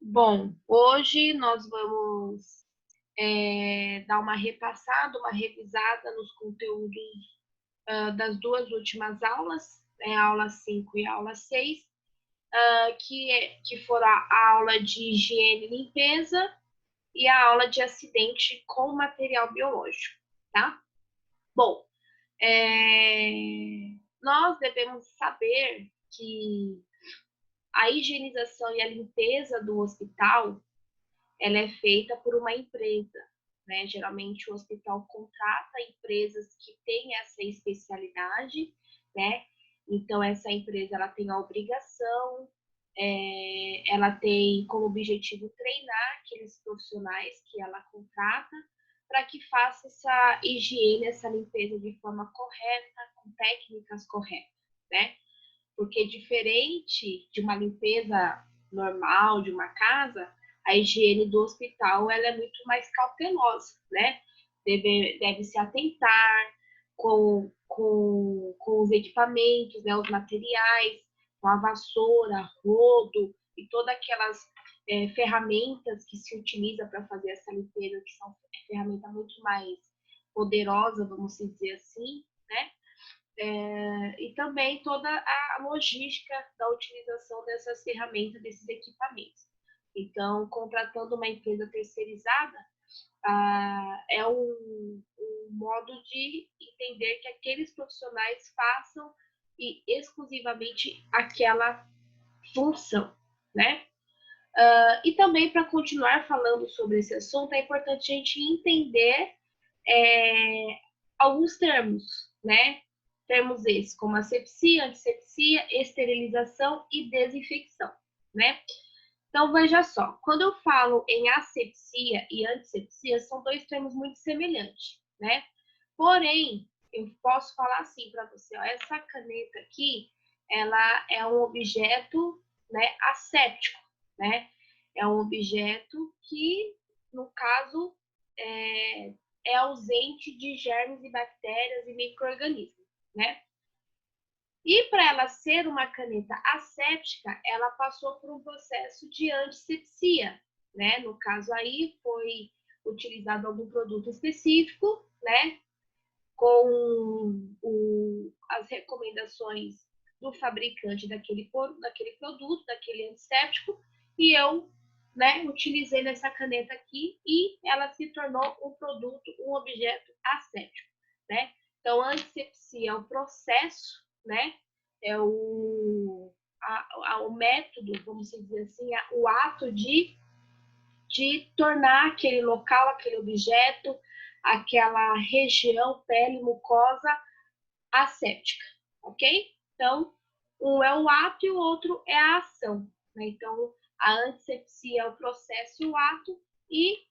Bom, hoje nós vamos dar uma repassada, uma revisada nos conteúdos das duas últimas aulas, a aula 5 e a aula 6, que foram a aula de higiene e limpeza e a aula de acidente com material biológico, tá? Bom, nós devemos saber que a higienização e a limpeza do hospital, ela é feita por uma empresa, né? Geralmente o hospital contrata empresas que têm essa especialidade, né? Então essa empresa ela tem a obrigação, ela tem como objetivo treinar aqueles profissionais que ela contrata para que faça essa higiene, essa limpeza de forma correta, com técnicas corretas, né? Porque diferente de uma limpeza normal de uma casa, a higiene do hospital ela é muito mais cautelosa, né? Deve se atentar com os equipamentos, né, os materiais, com a vassoura, rodo e todas aquelas ferramentas que se utiliza para fazer essa limpeza, que são ferramentas muito mais poderosas, vamos dizer assim, né? E também toda a logística da utilização dessas ferramentas, desses equipamentos. Então, contratando uma empresa terceirizada, é um modo de entender que aqueles profissionais façam exclusivamente aquela função, né? E também, para continuar falando sobre esse assunto, é importante a gente entender alguns termos, né? Termos esses como asepsia, antisepsia, esterilização e desinfecção, né? Então, veja só, quando eu falo em asepsia e antisepsia, são dois termos muito semelhantes, né? Porém, eu posso falar assim para você, ó, essa caneta aqui, ela é um objeto, né, asséptico, né? É um objeto que, no caso, é ausente de germes e bactérias e micro-organismos, né? E para ela ser uma caneta asséptica, ela passou por um processo de antisepsia, né? No caso aí, foi utilizado algum produto específico, né? Com as recomendações do fabricante daquele produto, daquele antisséptico, e eu, né, utilizei nessa caneta aqui e ela se tornou um produto, um objeto asséptico, né? Então, a antisepsia é o processo, né? É o método, vamos dizer assim, o ato de tornar aquele local, aquele objeto, aquela região, pele, mucosa, asséptica, ok? Então, um é o ato e o outro é a ação, né? Então, a antisepsia é o processo e o ato, e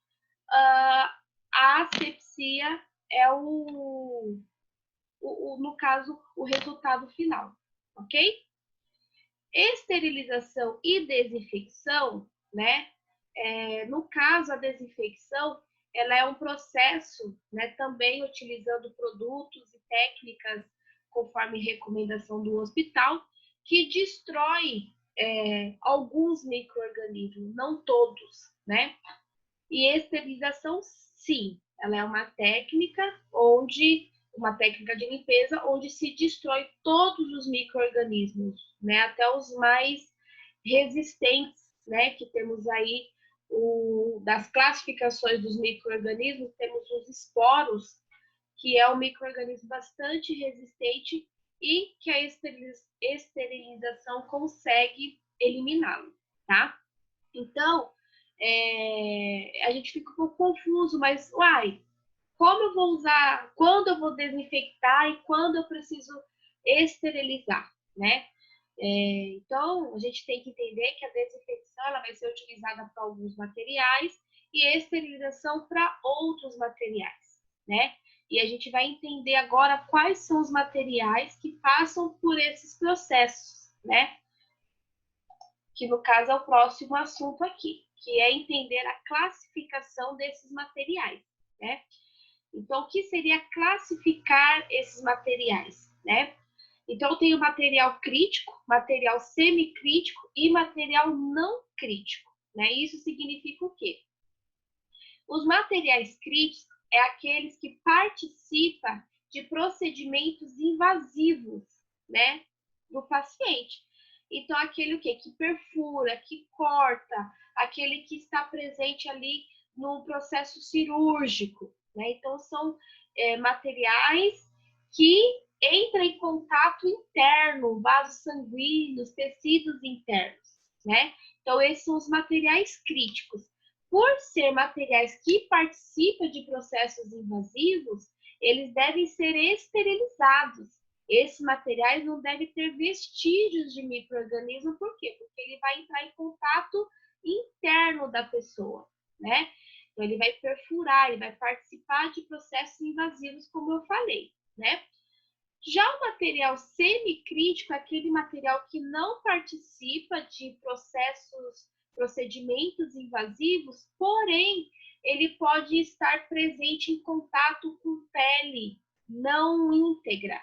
a asepsia é no caso, o resultado final, ok? Esterilização e desinfecção, né? No caso, a desinfecção, ela é um processo, né, também utilizando produtos e técnicas conforme recomendação do hospital, que destrói alguns micro-organismos, não todos, né? E esterilização, sim, ela é uma técnica de limpeza onde se destrói todos os micro-organismos, né? Até os mais resistentes, né? Que temos aí das classificações dos micro-organismos, temos os esporos, que é um micro-organismo bastante resistente e que a esterilização consegue eliminá-lo, tá? Então, a gente fica um pouco confuso, mas, como eu vou usar, quando eu vou desinfectar e quando eu preciso esterilizar, né? Então, a gente tem que entender que a desinfecção ela vai ser utilizada para alguns materiais e a esterilização para outros materiais, né? E a gente vai entender agora quais são os materiais que passam por esses processos, né? Que no caso é o próximo assunto aqui, que é entender a classificação desses materiais, né? Então, o que seria classificar esses materiais, né? Então, eu tenho material crítico, material semicrítico e material não crítico, né? Isso significa o quê? Os materiais críticos é aqueles que participam de procedimentos invasivos, né, do paciente. Então, aquele o quê? Que perfura, que corta, aquele que está presente ali no processo cirúrgico, né? Então, são materiais que entram em contato interno, vasos sanguíneos, tecidos internos, né? Então, esses são os materiais críticos. Por ser materiais que participam de processos invasivos, eles devem ser esterilizados. Esses materiais não devem ter vestígios de micro-organismo, por quê? Porque ele vai entrar em contato interno da pessoa, né? Então, ele vai perfurar, ele vai participar de processos invasivos, como eu falei, né? Já o material semicrítico é aquele material que não participa de procedimentos invasivos, porém, ele pode estar presente em contato com pele não íntegra.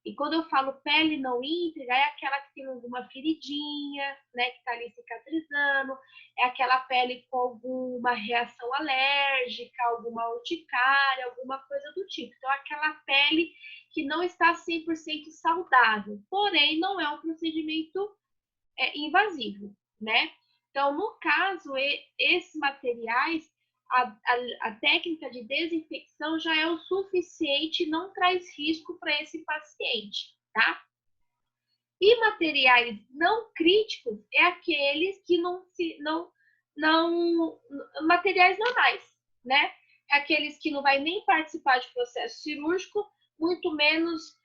E quando eu falo pele não íntegra, é aquela que tem alguma feridinha, né, que está ali cicatrizando, é aquela pele com alguma reação alérgica, alguma urticária, alguma coisa do tipo. Então, aquela pele que não está 100% saudável, porém, não é um procedimento invasivo, né? Então, no caso, esses materiais, a técnica de desinfecção já é o suficiente, não traz risco para esse paciente, tá? E materiais não críticos é aqueles que não materiais normais, né? É aqueles que não vai nem participar de processo cirúrgico, muito menos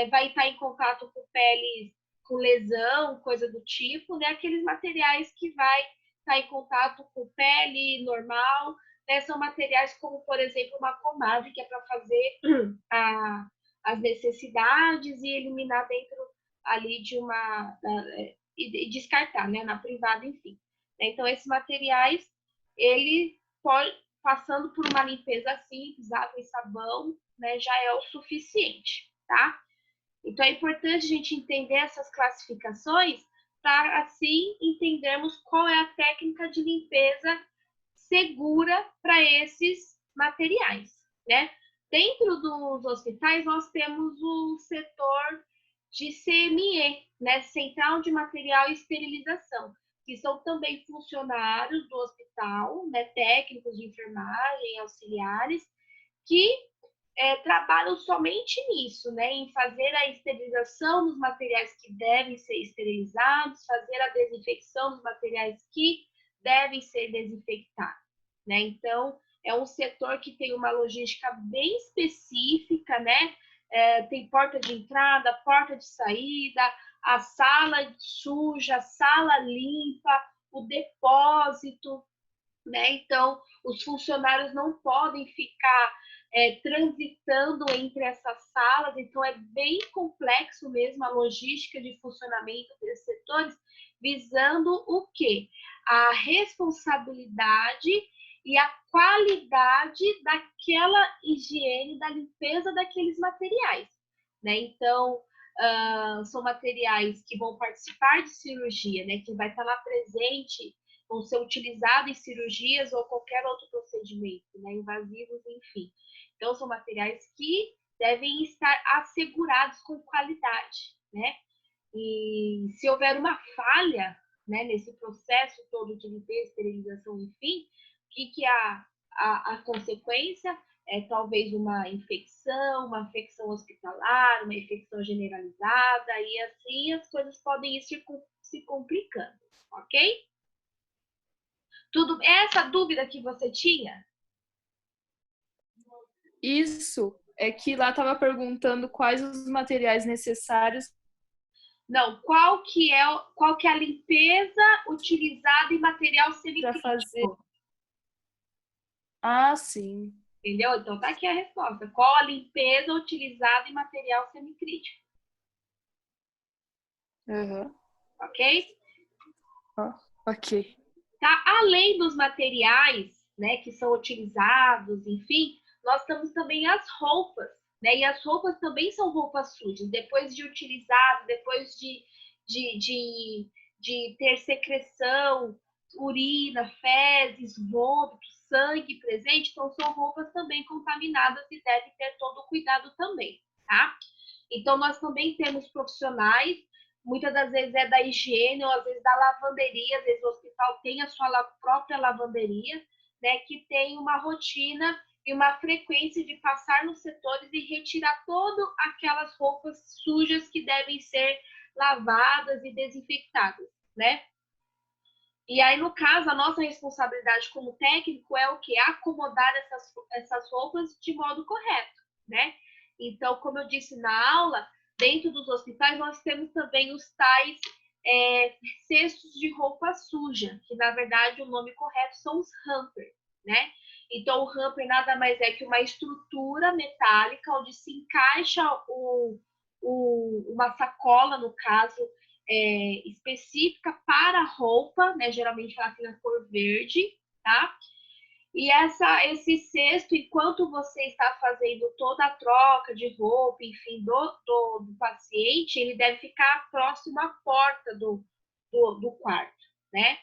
vai estar em contato com pele com lesão, coisa do tipo, né? Aqueles materiais que vai estar em contato com pele normal, né? São materiais como, por exemplo, uma comadre, que é para fazer as necessidades e eliminar dentro ali de e descartar, né? Na privada, enfim. Então, esses materiais, ele pode, passando por uma limpeza simples, água e sabão, né? Já é o suficiente, tá? Então, é importante a gente entender essas classificações para, assim, entendermos qual é a técnica de limpeza segura para esses materiais, né? Dentro dos hospitais, nós temos o setor de CME, né? Central de Material e Esterilização, que são também funcionários do hospital, né? Técnicos de enfermagem, auxiliares, que trabalham somente nisso, né? Em fazer a esterilização dos materiais que devem ser esterilizados, fazer a desinfecção dos materiais que devem ser desinfectados, né? Então, é um setor que tem uma logística bem específica, né? Tem porta de entrada, porta de saída, a sala suja, a sala limpa, o depósito, né? Então, os funcionários não podem ficar transitando entre essas salas, então é bem complexo mesmo a logística de funcionamento desses setores, visando o quê? A responsabilidade e a qualidade daquela higiene, da limpeza daqueles materiais, né? Então, são materiais que vão participar de cirurgia, né? Que vai estar lá presente, vão ser utilizados em cirurgias ou qualquer outro procedimento, né? Invasivos, enfim. Então, são materiais que devem estar assegurados com qualidade, né? E se houver uma falha, né, nesse processo todo de limpeza, esterilização, enfim, o que é a consequência? É talvez uma infecção hospitalar, uma infecção generalizada, e assim as coisas podem ir se complicando, ok? Tudo essa dúvida que você tinha? Isso é que lá estava perguntando quais os materiais necessários Não, qual que é a limpeza utilizada em material para fazer. semicrítico? Ah, sim. Entendeu? Então tá aqui a resposta. Qual a limpeza utilizada em material semicrítico? Uhum. Ok? Ok. Tá? Além dos materiais, né, que são utilizados, enfim, nós temos também as roupas, né? E as roupas também são roupas sujas. Depois de utilizado, depois de ter secreção, urina, fezes, vômito, sangue presente, então são roupas também contaminadas e devem ter todo o cuidado também, tá? Então, nós também temos profissionais, muitas das vezes é da higiene, ou às vezes da lavanderia, às vezes o hospital tem a sua própria lavanderia, né, que tem uma rotina e uma frequência de passar nos setores e retirar todas aquelas roupas sujas que devem ser lavadas e desinfectadas, né? E aí, no caso, a nossa responsabilidade como técnico é o quê? Acomodar essas roupas de modo correto, né? Então, como eu disse na aula, dentro dos hospitais nós temos também os tais cestos de roupa suja, que na verdade o nome correto são os hampers, né? Então, o hamper nada mais é que uma estrutura metálica onde se encaixa uma sacola, no caso, específica para roupa, né? Geralmente ela tem a cor verde, tá? E esse cesto, enquanto você está fazendo toda a troca de roupa, enfim, do paciente, ele deve ficar próximo à porta do quarto, né?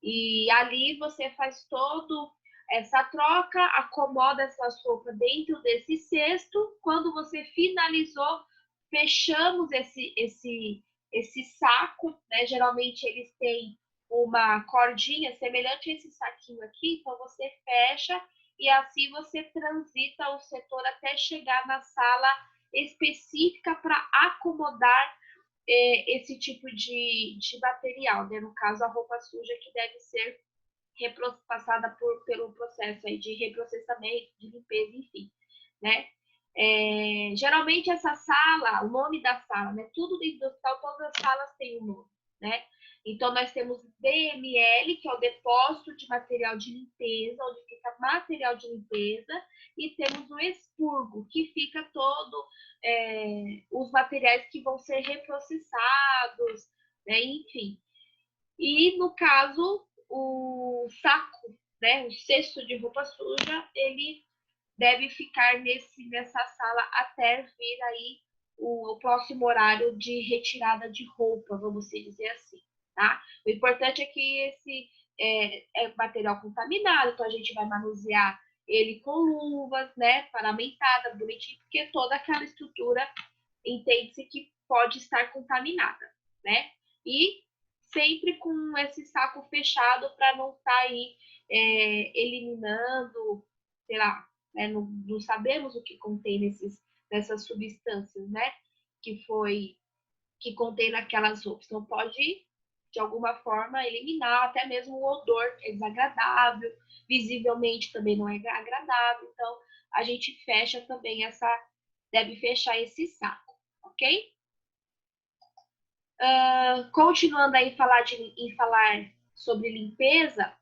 E ali você faz toda essa troca, acomoda essas roupas dentro desse cesto. Quando você finalizou, fechamos esse saco, né? Geralmente eles têm uma cordinha semelhante a esse saquinho aqui, então você fecha e assim você transita o setor até chegar na sala específica para acomodar esse tipo de material, né? No caso, a roupa suja que deve ser passada pelo processo aí de reprocessamento, de limpeza, enfim, né? Geralmente essa sala, o nome da sala, né? Tudo dentro do hospital, todas as salas têm um nome, né? Então, nós temos DML, que é o depósito de material de limpeza, onde fica material de limpeza, e temos o expurgo, que fica todo os materiais que vão ser reprocessados, né? Enfim. E, no caso, o saco, né? O cesto de roupa suja, ele deve ficar nessa sala até vir aí o próximo horário de retirada de roupa, vamos dizer assim, tá? O importante é que esse é material contaminado, então a gente vai manusear ele com luvas, né, paramentada, bonitinho, porque toda aquela estrutura entende-se que pode estar contaminada, né? E sempre com esse saco fechado para não estar aí eliminando, sei lá, né? Não sabemos o que contém nessas substâncias, né? Que contém naquelas roupas. Então pode, de alguma forma, eliminar, até mesmo o odor é desagradável, visivelmente também não é agradável. Então a gente fecha também deve fechar esse saco, ok? Continuando aí em falar sobre limpeza,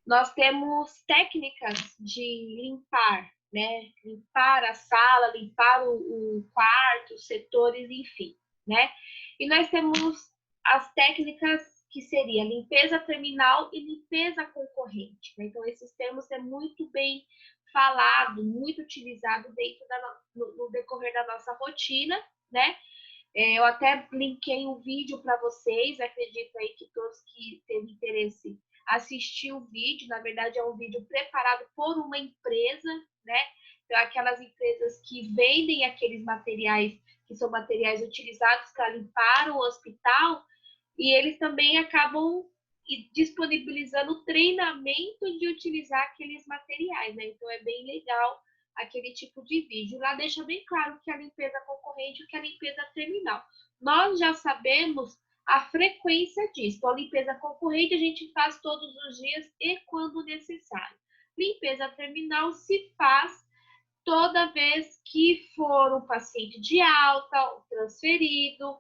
nós temos técnicas de limpar, né? Limpar a sala, limpar o quarto, os setores, enfim, né? E nós temos as técnicas que seria limpeza terminal e limpeza concorrente, né? Então, esses termos é muito bem falado, muito utilizado no decorrer da nossa rotina, né? Eu até linkei um vídeo para vocês, acredito aí que todos que têm interesse assistir o vídeo, na verdade é um vídeo preparado por uma empresa, né? Então, aquelas empresas que vendem aqueles materiais, que são materiais utilizados para limpar o hospital, e eles também acabam disponibilizando treinamento de utilizar aqueles materiais, né? Então, é bem legal aquele tipo de vídeo. Lá deixa bem claro que a limpeza concorrente e que a limpeza terminal. Nós já sabemos a frequência disso. Então, a limpeza concorrente a gente faz todos os dias e quando necessário. Limpeza terminal se faz toda vez que for um paciente de alta, transferido,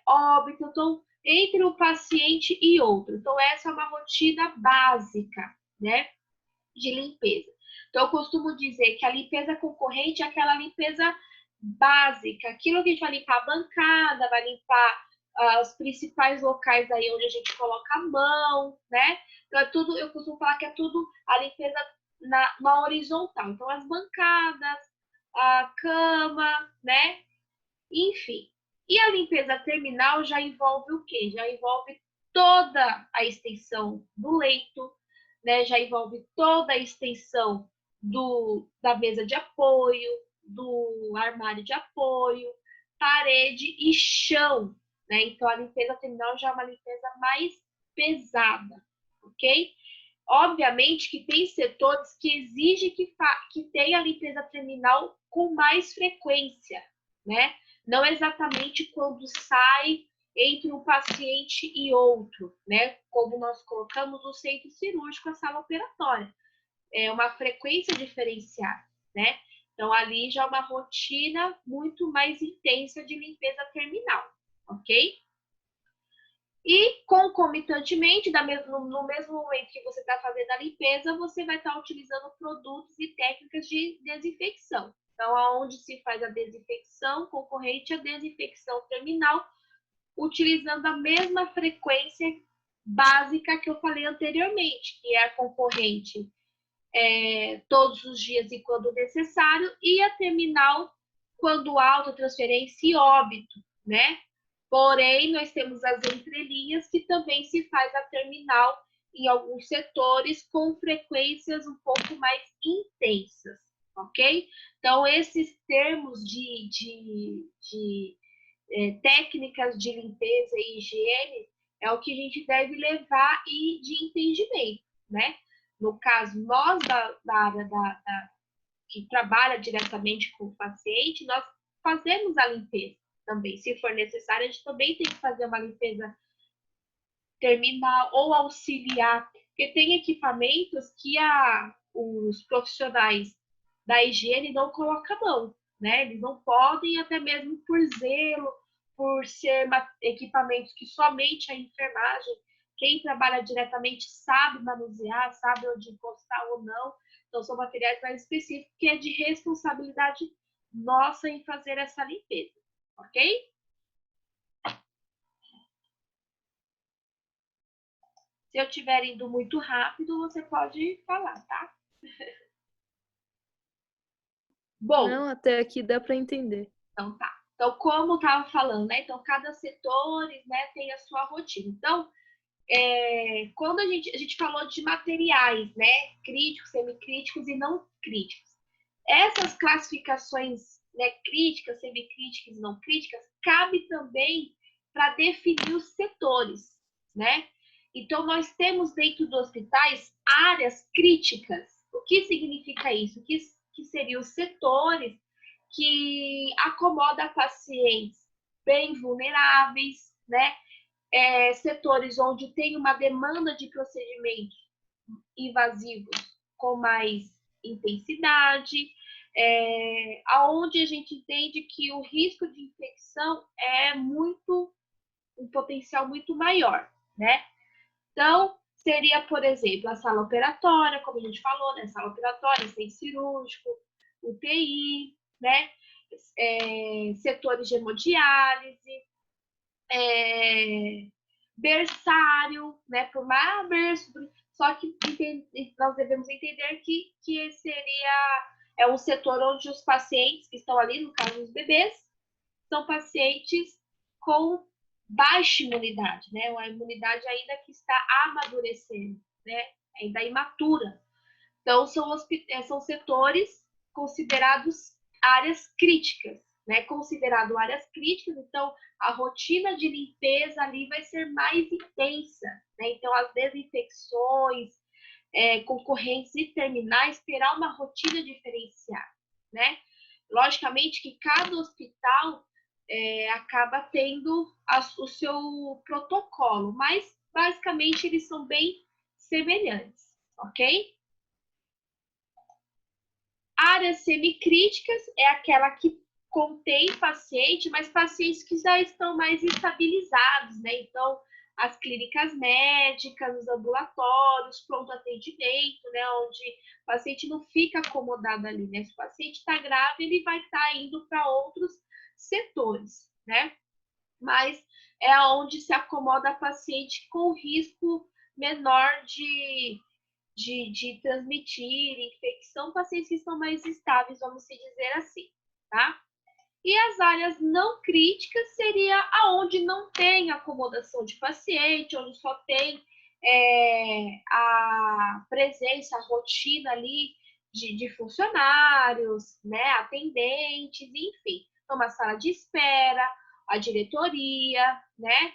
óbito, então, entre um paciente e outro. Então, essa é uma rotina básica, né, de limpeza. Então, eu costumo dizer que a limpeza concorrente é aquela limpeza básica, aquilo que a gente vai limpar a bancada, vai limpar os principais locais aí onde a gente coloca a mão, né? Então, é tudo, eu costumo falar que é tudo a limpeza na horizontal. Então, as bancadas, a cama, né? Enfim. E a limpeza terminal já envolve o quê? Já envolve toda a extensão do leito, né? Já envolve toda a extensão da mesa de apoio, do armário de apoio, parede e chão, né? Então, a limpeza terminal já é uma limpeza mais pesada, ok? Obviamente que tem setores que exigem que tenha a limpeza terminal com mais frequência, né? Não exatamente quando sai entre um paciente e outro, né? Como nós colocamos no centro cirúrgico, a sala operatória. É uma frequência diferenciada, né? Então, ali já é uma rotina muito mais intensa de limpeza terminal, ok? E, concomitantemente, no mesmo momento que você está fazendo a limpeza, você vai estar utilizando produtos e técnicas de desinfecção. Então, aonde se faz a desinfecção concorrente à desinfecção terminal, utilizando a mesma frequência básica que eu falei anteriormente, que é a concorrente todos os dias e quando necessário, e a terminal quando alta transferência e óbito, né? Porém, nós temos as entrelinhas que também se faz a terminal em alguns setores com frequências um pouco mais intensas, ok? Então, esses termos de técnicas de limpeza e higiene é o que a gente deve levar e de entendimento, né? No caso, nós da área que trabalha diretamente com o paciente, nós fazemos a limpeza também. Se for necessário, a gente também tem que fazer uma limpeza terminal ou auxiliar, porque tem equipamentos que os profissionais da higiene não colocam a mão, né? Eles não podem, até mesmo por zelo, por ser equipamentos que somente a enfermagem, quem trabalha diretamente sabe manusear, sabe onde encostar ou não. Então, são materiais mais específicos que é de responsabilidade nossa em fazer essa limpeza, ok? Se eu estiver indo muito rápido, você pode falar, tá? Bom, Não, até aqui dá para entender. então tá. Então, como eu estava falando, né? Então, cada setor, né, tem a sua rotina. Então, quando a gente falou de materiais, né? Críticos, semicríticos e não críticos. Essas classificações, né, críticas, semicríticas e não críticas, cabe também para definir os setores, né? Então, nós temos dentro dos hospitais áreas críticas. O que significa isso? Que seriam os setores que acomoda pacientes bem vulneráveis, né? Setores onde tem uma demanda de procedimentos invasivos com mais intensidade, aonde a gente entende que o risco de infecção é um potencial muito maior, né? Então, seria, por exemplo, a sala operatória, como a gente falou, né? Sala operatória, centro cirúrgico, UTI, né? Setores de hemodiálise, berçário, né? Por mais berço, só que nós devemos entender que seria um setor onde os pacientes que estão ali, no caso os bebês, são pacientes com baixa imunidade, né? Uma imunidade ainda que está amadurecendo, né? Ainda imatura. Então, são setores considerados áreas críticas, né? Considerado áreas críticas, então a rotina de limpeza ali vai ser mais intensa, né? Então, as desinfecções, concorrentes e terminais terá uma rotina diferenciada, né? Logicamente que cada hospital acaba tendo o seu protocolo, mas basicamente eles são bem semelhantes, ok? Áreas semicríticas é aquela que contém paciente, mas pacientes que já estão mais estabilizados, né? Então, as clínicas médicas, os ambulatórios, pronto atendimento, né? Onde o paciente não fica acomodado ali, né? Se o paciente está grave, ele vai estar indo para outros setores, né? Mas é onde se acomoda paciente com risco menor de transmitir infecção, pacientes que estão mais estáveis, vamos se dizer assim, tá? E as áreas não críticas seria aonde não tem acomodação de paciente, onde só tem a presença, a rotina ali de funcionários, né, atendentes, enfim. Então, uma sala de espera, a diretoria, né,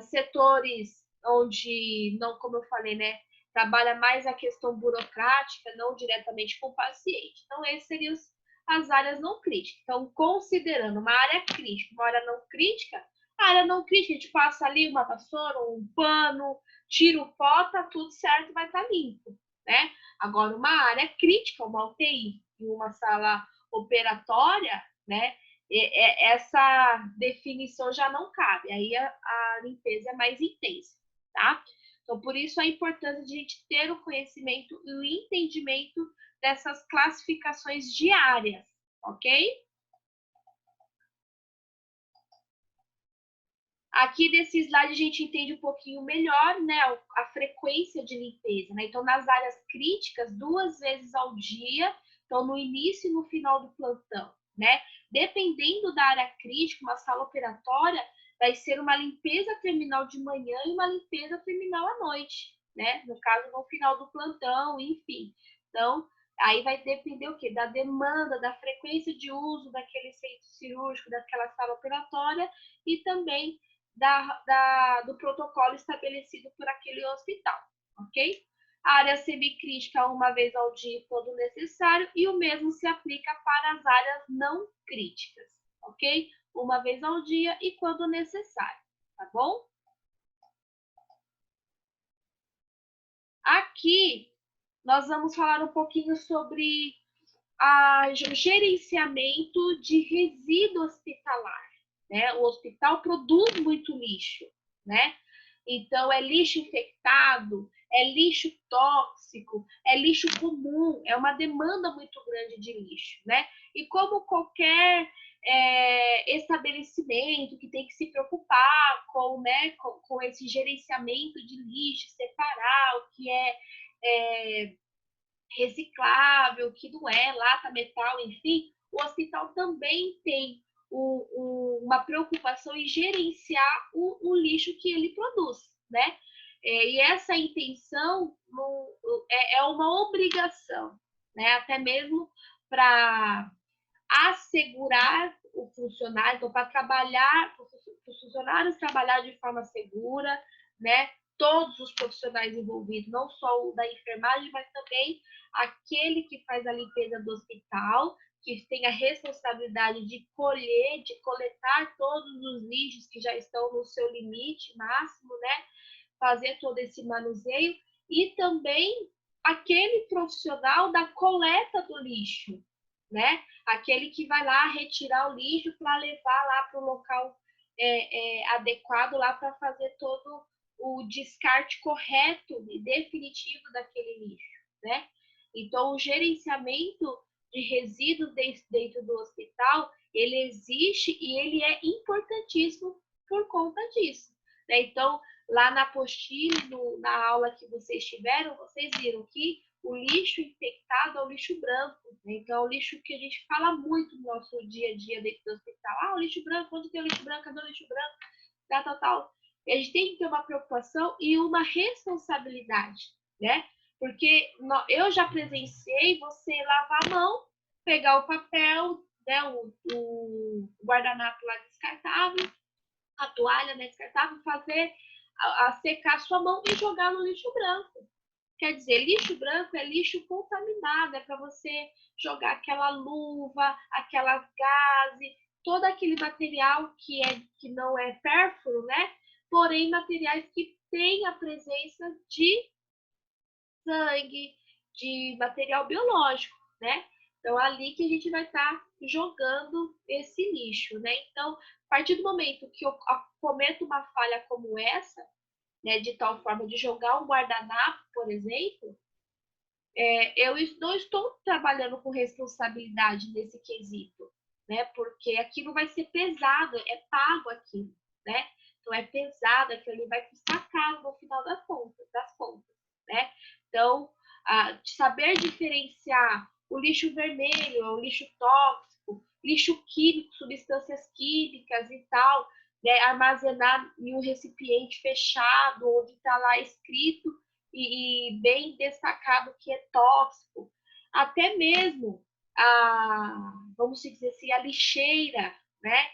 setores onde, não, como eu falei, né, trabalha mais a questão burocrática, não diretamente com o paciente. Então, esses seriam as áreas não críticas. Então, considerando uma área crítica, uma área não crítica, a área não crítica, a gente passa ali uma vassoura, um pano, tira o pó, tá tudo certo, vai estar limpo, né? Agora, uma área crítica, uma UTI e uma sala operatória, né? Essa definição já não cabe, aí a limpeza é mais intensa, tá? Então, por isso a importância de a gente ter o conhecimento e o entendimento dessas classificações diárias, ok? Aqui desse slide a gente entende um pouquinho melhor, né, a frequência de limpeza, né? Então, nas áreas críticas, 2 vezes ao dia, então no início e no final do plantão, né? Dependendo da área crítica, uma sala operatória vai ser uma limpeza terminal de manhã e uma limpeza terminal à noite, né? No caso, no final do plantão, enfim. Então, aí vai depender o quê? Da demanda, da frequência de uso daquele centro cirúrgico, daquela sala operatória e também do protocolo estabelecido por aquele hospital, ok? A área semicrítica uma vez ao dia quando necessário e o mesmo se aplica para as áreas não críticas, ok? Uma vez ao dia e quando necessário, tá bom? Aqui nós vamos falar um pouquinho sobre o gerenciamento de resíduo hospitalar, né? O hospital produz muito lixo, né? Então, é lixo infectado, é lixo tóxico, é lixo comum, é uma demanda muito grande de lixo, né? E como qualquer estabelecimento que tem que se preocupar com, né, com esse gerenciamento de lixo, separar o que é reciclável, o que não é, lata, metal, enfim, o hospital também tem uma preocupação em gerenciar o lixo que ele produz, né? E essa intenção é uma obrigação, né? Até mesmo para assegurar o funcionário, então, para trabalhar, para os funcionários trabalhar de forma segura, né? Todos os profissionais envolvidos, não só o da enfermagem, mas também aquele que faz a limpeza do hospital, que tem a responsabilidade de colher, de coletar todos os lixos que já estão no seu limite máximo, né? Fazer todo esse manuseio e também aquele profissional da coleta do lixo, né? Aquele que vai lá retirar o lixo para levar lá para o local adequado lá para fazer todo o descarte correto e definitivo daquele lixo, né? Então, o gerenciamento de resíduos dentro do hospital, ele existe e ele é importantíssimo por conta disso, né? Então, lá na apostila, na aula que vocês tiveram, vocês viram que o lixo infectado é o lixo branco, né? Então, é o lixo que a gente fala muito no nosso dia a dia dentro do hospital. Ah, o lixo branco, onde tem o lixo branco? Cadê o lixo branco? Tal. E a gente tem que ter uma preocupação e uma responsabilidade, né? Porque eu já presenciei você lavar a mão, pegar o papel, né, o guardanapo lá descartável, a toalha, né, descartável, fazer a secar a sua mão e jogar no lixo branco. Quer dizer, lixo branco é lixo contaminado, é para você jogar aquela luva, aquelas gases, todo aquele material que não é pérfuro, né? Porém, materiais que têm a presença de sangue, de material biológico, né? Então, ali que a gente vai estar jogando esse lixo, né? Então, a partir do momento que eu cometo uma falha como essa, né, de tal forma de jogar um guardanapo, por exemplo, eu não estou trabalhando com responsabilidade nesse quesito, né? Porque aquilo vai ser pesado, é pago aquilo, né? Então é pesado, aquilo ali vai custar caro no final das contas, né? Então, saber diferenciar o lixo vermelho, o lixo tóxico, lixo químico, substâncias químicas e tal, né? Armazenar em um recipiente fechado, onde está lá escrito e bem destacado que é tóxico. Até mesmo vamos dizer assim, a lixeira, né,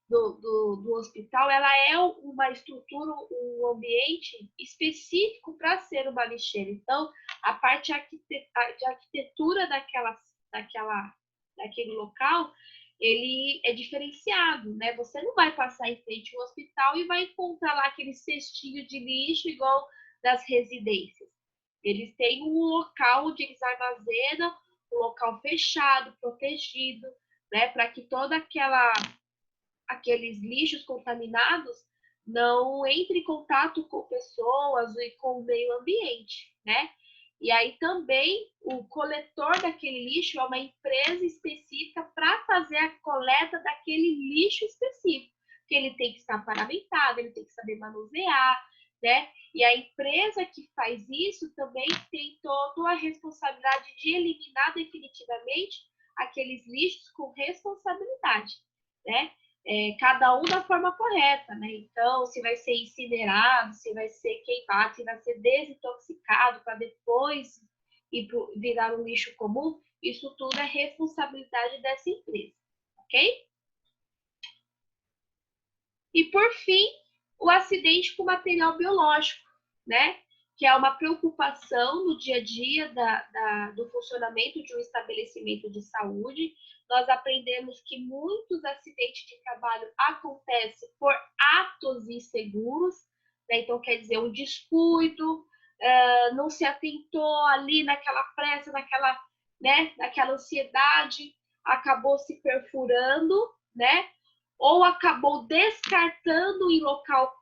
do hospital, ela é uma estrutura, um ambiente específico para ser uma lixeira. Então, a parte de arquitetura daquele local, ele é diferenciado, né? Você não vai passar em frente ao hospital e vai encontrar lá aquele cestinho de lixo igual das residências. Eles têm um local onde eles armazenam, um local fechado, protegido, né? Para que toda aqueles lixos contaminados não entrem em contato com pessoas e com o meio ambiente, né? E aí também o coletor daquele lixo é uma empresa específica para fazer a coleta daquele lixo específico, que ele tem que estar paramentado, ele tem que saber manusear, né? E a empresa que faz isso também tem toda a responsabilidade de eliminar definitivamente aqueles lixos com responsabilidade, né? Cada um da forma correta, né? Então, se vai ser incinerado, se vai ser queimado, se vai ser desintoxicado para depois virar um lixo comum, isso tudo é responsabilidade dessa empresa, ok? E, por fim, o acidente com material biológico, né? Que é uma preocupação no dia a dia do funcionamento de um estabelecimento de saúde. Nós aprendemos que muitos acidentes de trabalho acontecem por atos inseguros, né? Então, quer dizer, um descuido, não se atentou ali naquela pressa, naquela ansiedade, acabou se perfurando, né? Ou acabou descartando em local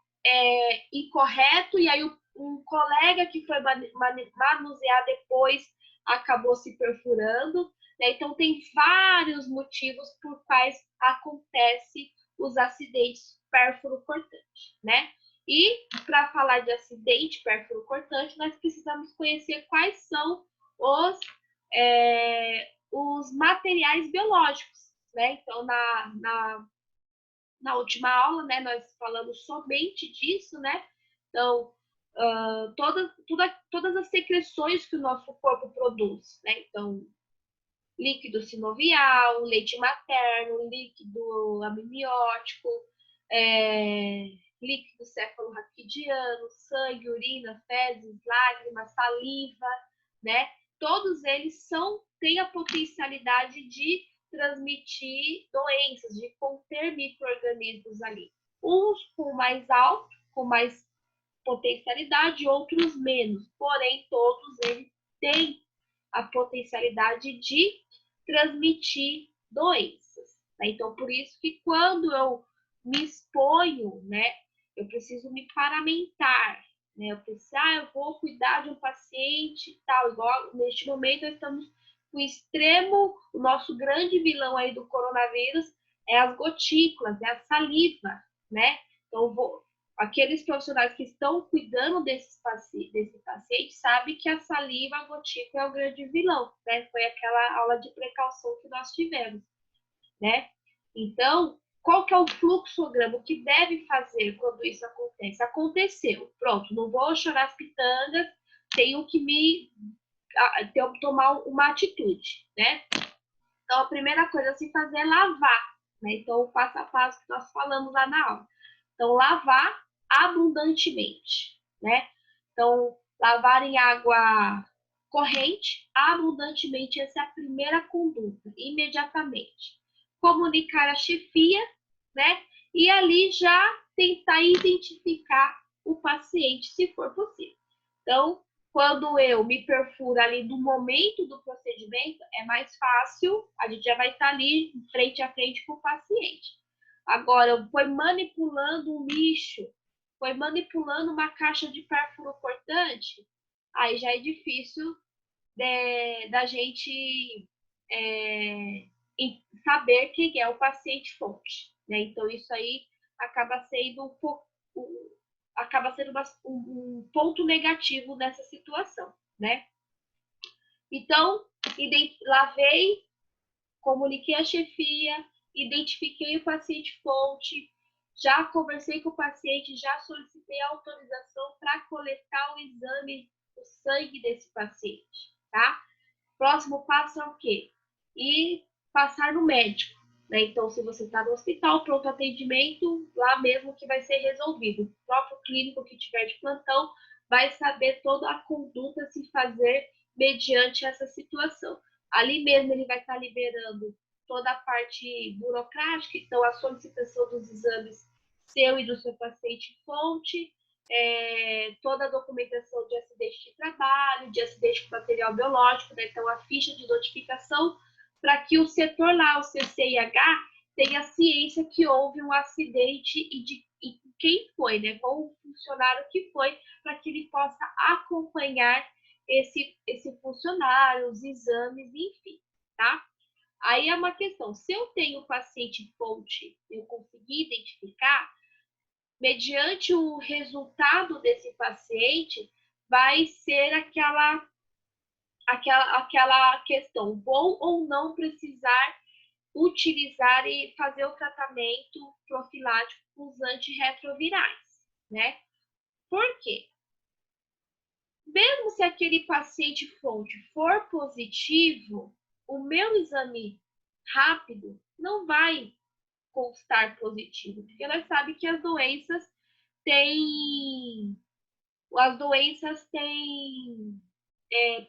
incorreto, e aí um colega que foi manusear depois acabou se perfurando, né? Então, tem vários motivos por quais acontecem os acidentes pérfuro-cortante, né? E, para falar de acidente pérfuro-cortante, nós precisamos conhecer quais são os materiais biológicos, né? Então, na última aula, né, nós falamos somente disso, né? Então, todas as secreções que o nosso corpo produz, né? Então, líquido sinovial, leite materno, líquido amniótico, líquido cefalorraquidiano, sangue, urina, fezes, lágrimas, saliva, né? Todos eles têm a potencialidade de transmitir doenças, de conter micro-organismos ali. Uns com mais alto, com mais potencialidade, outros menos. Porém, todos eles têm a potencialidade de transmitir doenças, né? Então, por isso que quando eu me exponho, né, eu preciso me paramentar, né? Eu preciso, eu vou cuidar de um paciente tal, igual neste momento nós estamos com o extremo, o nosso grande vilão aí do coronavírus é as gotículas, é a saliva, né? Então, aqueles profissionais que estão cuidando desse paciente sabem que a saliva, a gotícula é o grande vilão, né? Foi aquela aula de precaução que nós tivemos, né? Então, qual que é o fluxograma? O que deve fazer quando isso acontece? Aconteceu, pronto, não vou chorar as pitangas, tenho que tomar uma atitude, né? Então, a primeira coisa a se fazer é lavar, né? Então, o passo a passo que nós falamos lá na aula. Então, lavar abundantemente, né? Então, lavar em água corrente abundantemente, essa é a primeira conduta, imediatamente. Comunicar a chefia, né? E ali já tentar identificar o paciente, se for possível. Então, quando eu me perfuro ali no momento do procedimento, é mais fácil, a gente já vai estar ali frente a frente com o paciente. Agora, foi manipulando um lixo, foi manipulando uma caixa de pérfuro cortante, aí já é difícil da gente saber quem é o paciente fonte, né? Então, isso aí acaba sendo um ponto negativo nessa situação, né? Então, lavei, comuniquei à chefia, identifiquei o paciente fonte, já conversei com o paciente, já solicitei autorização para coletar o exame, o sangue desse paciente, tá? Próximo passo é o quê? E passar no médico, né? Então, se você está no hospital, pronto atendimento, lá mesmo que vai ser resolvido. O próprio clínico que tiver de plantão vai saber toda a conduta a se fazer mediante essa situação. Ali mesmo ele vai estar liberando toda a parte burocrática, então a solicitação dos exames seu e do seu paciente fonte, toda a documentação de acidente de trabalho, de acidente com material biológico, né? Então a ficha de notificação, para que o setor lá, o CCIH, tenha ciência que houve um acidente e quem foi, né? Qual o funcionário que foi, para que ele possa acompanhar esse funcionário, os exames, enfim, tá? Aí é uma questão, se eu tenho paciente fonte, eu consegui identificar, mediante o resultado desse paciente, vai ser aquela questão, vou ou não precisar utilizar e fazer o tratamento profilático com os antirretrovirais, né? Por quê? Mesmo se aquele paciente fonte for positivo, o meu exame rápido não vai constar positivo, porque nós sabemos que as doenças têm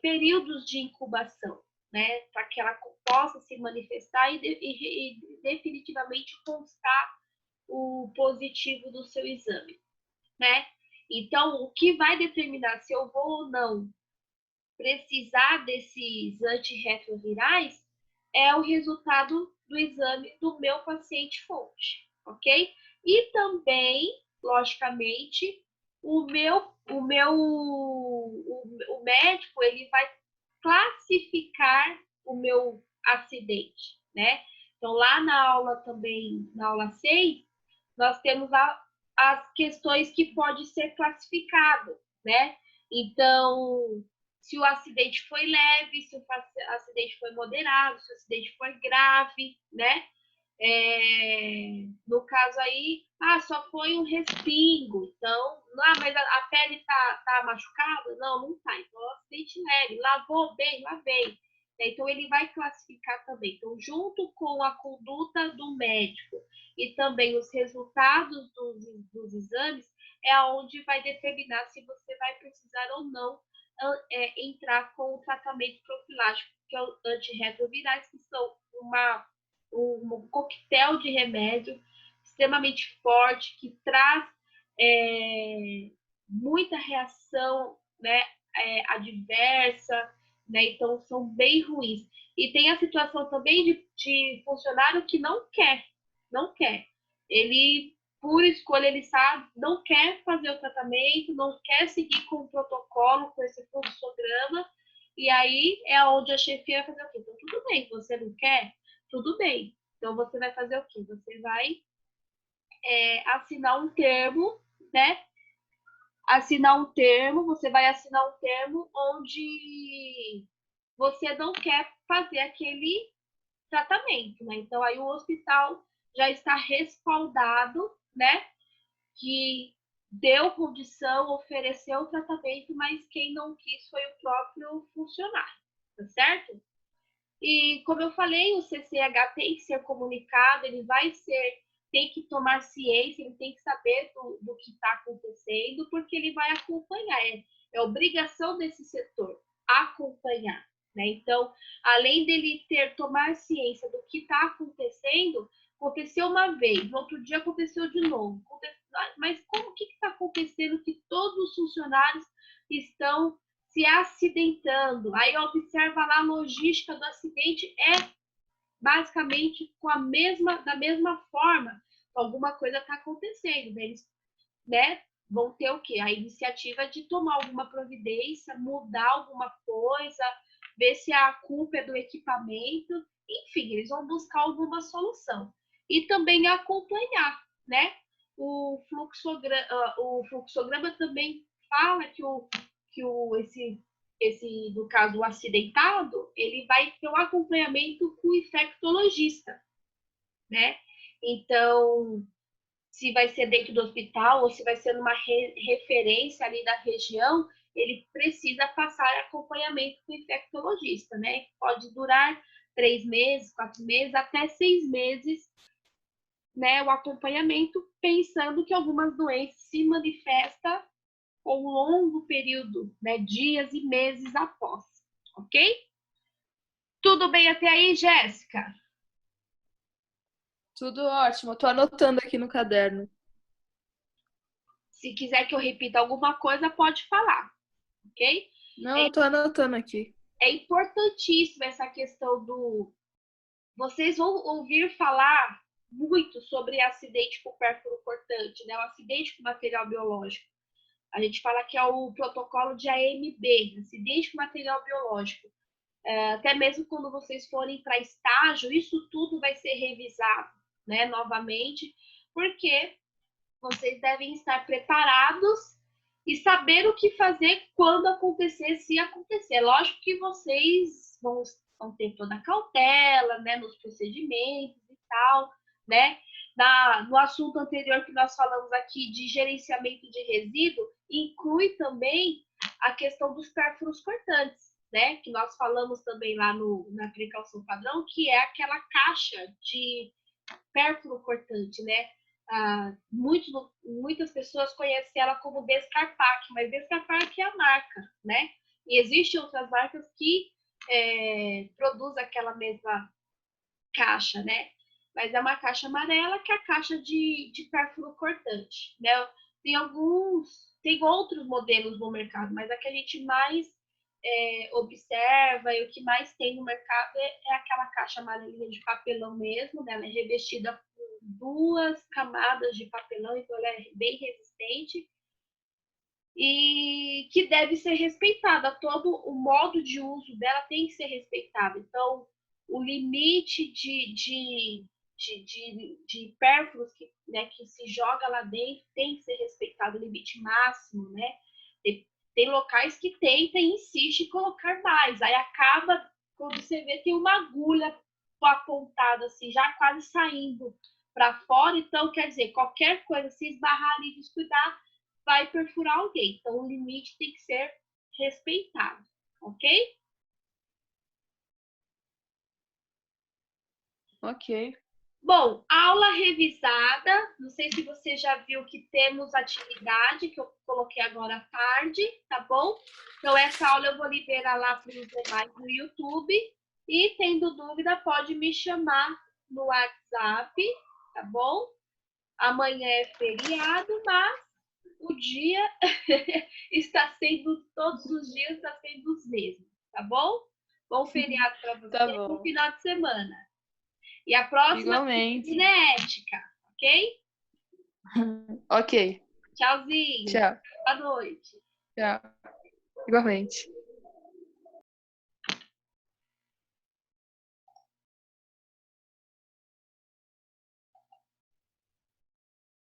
períodos de incubação, né, para que ela possa se manifestar e definitivamente constar o positivo do seu exame, né? Então, o que vai determinar se eu vou ou não precisar desses antirretrovirais é o resultado do exame do meu paciente fonte, ok? E também, logicamente, o médico ele vai classificar o meu acidente, né? Então, lá na aula também, na aula 6, nós temos as questões que pode ser classificado, né? Então, se o acidente foi leve, se o acidente foi moderado, se o acidente foi grave, né? No caso aí, só foi um respingo, então, mas a pele tá machucada? Não, não tá. Então, é um acidente leve, lavou bem, lavei. Então, ele vai classificar também. Então, junto com a conduta do médico e também os resultados dos exames, é onde vai determinar se você vai precisar ou não entrar com o tratamento profilático, que é o antirretrovirais, que são um coquetel de remédio extremamente forte, que traz muita reação, né, adversa, né, então são bem ruins. E tem a situação também de funcionário que não quer. Ele, por escolha, ele sabe, não quer fazer o tratamento, não quer seguir com o protocolo, com esse fluxograma, e aí é onde a chefia vai fazer o quê? Então, tudo bem, você não quer? Tudo bem. Então, você vai fazer o quê? Você vai assinar um termo, né? Você vai assinar um termo onde você não quer fazer aquele tratamento, né? Então, aí o hospital já está respaldado, né? Que deu condição, ofereceu o tratamento, mas quem não quis foi o próprio funcionário, tá certo? E como eu falei, o CCH tem que ser comunicado, tem que tomar ciência, ele tem que saber do que está acontecendo, porque ele vai acompanhar. É obrigação desse setor acompanhar, né? Então, além dele tomar ciência do que está acontecendo, aconteceu uma vez, no outro dia aconteceu de novo. Mas o que está acontecendo que todos os funcionários estão se acidentando? Aí observa lá a logística do acidente, basicamente da mesma forma. Alguma coisa está acontecendo, eles, né, vão ter o quê? A iniciativa de tomar alguma providência, mudar alguma coisa, ver se a culpa é do equipamento, enfim, eles vão buscar alguma solução. E também acompanhar, né? O fluxograma também fala que esse no caso, o acidentado, ele vai ter um acompanhamento com o infectologista, né? Então, se vai ser dentro do hospital ou se vai ser numa referência ali da região, ele precisa passar acompanhamento com o infectologista, né? Pode durar 3 meses, 4 meses, até 6 meses, né? O acompanhamento, pensando que algumas doenças se manifestam com um longo período, né? Dias e meses após, ok? Tudo bem até aí, Jéssica? Tudo ótimo. Eu tô anotando aqui no caderno. Se quiser que eu repita alguma coisa, pode falar, ok? Não, eu tô anotando aqui. É importantíssima essa questão do... Vocês vão ouvir falar muito sobre acidente com pérfuro cortante, né? O acidente com material biológico. A gente fala que é o protocolo de AMB, acidente com material biológico. Até mesmo quando vocês forem para estágio, isso tudo vai ser revisado, né, novamente, porque vocês devem estar preparados e saber o que fazer quando acontecer, se acontecer. Lógico que vocês vão ter toda a cautela, né, nos procedimentos e tal, né? No assunto anterior que nós falamos aqui de gerenciamento de resíduo, inclui também a questão dos pérfuros cortantes, né? Que nós falamos também lá na precaução padrão, que é aquela caixa de pérfuro cortante, né? Muitas pessoas conhecem ela como Descarpac, mas Descarpac é a marca, né? E existem outras marcas que produzem aquela mesma caixa, né? Mas é uma caixa amarela que é a caixa de pérfuro cortante, né? Tem outros modelos no mercado, mas a que a gente mais observa e o que mais tem no mercado é aquela caixa amarelinha de papelão mesmo, né? Ela é revestida por 2 camadas de papelão, então ela é bem resistente e que deve ser respeitada. Todo o modo de uso dela tem que ser respeitado. Então, o limite de pérfuros que se joga lá dentro tem que ser respeitado, o limite máximo, né? Tem locais que tenta e insiste em colocar mais, aí acaba, quando você vê, tem uma agulha apontada assim, já quase saindo para fora, então quer dizer, qualquer coisa, se esbarrar ali, descuidar, vai perfurar alguém. Então, o limite tem que ser respeitado, ok? Ok. Bom, aula revisada. Não sei se você já viu que temos atividade, que eu coloquei agora à tarde, tá bom? Então, essa aula eu vou liberar lá para os demais no YouTube. E, tendo dúvida, pode me chamar no WhatsApp, tá bom? Amanhã é feriado, mas o dia está sendo, todos os dias está sendo os mesmos, tá bom? Bom feriado para você, Tá bom bom. final de semana. E a próxima Igualmente. é ética, ok? Ok. Tchauzinho. Tchau. Boa noite. Tchau. Igualmente.